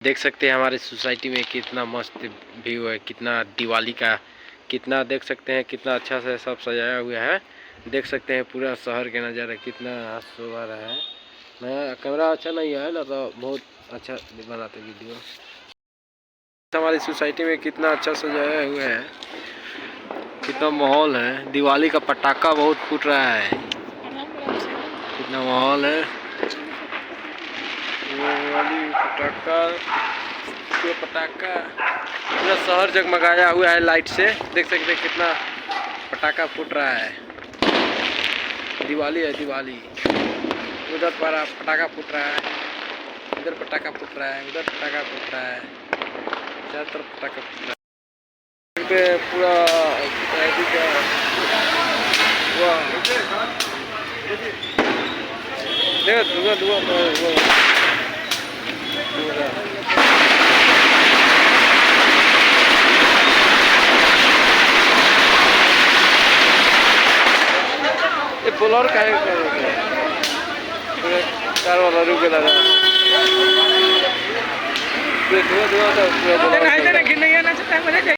देख सकते हैं हमारे सोसाइटी में कितना मस्त व्यू है, कितना दिवाली का कितना देख सकते हैं, कितना अच्छा से सब सजाया हुआ है। देख सकते हैं पूरा शहर के नज़ारा कितना शोभा रहा है। नया कैमरा अच्छा नहीं है ना, तो बहुत अच्छा बनाते वीडियो। हमारी सोसाइटी में कितना अच्छा सजाया हुआ है, कितना माहौल है। दिवाली का पटाखा बहुत फूट रहा है, कितना माहौल है। दिवाली पटाखा पूरा शहर जगमगाया हुआ है लाइट से। देख सकते हैं कितना पटाखा फूट रहा है। दिवाली है दिवाली। उधर पर पटाखा फूट रहा है, इधर पटाखा फूट रहा है, उधर पटाखा फूट रहा है, चारों तरफ पटाखा फूट रहा है। पूरा देखो धुआं ये बोलर का कार वाला रुक गया था। धुआं तो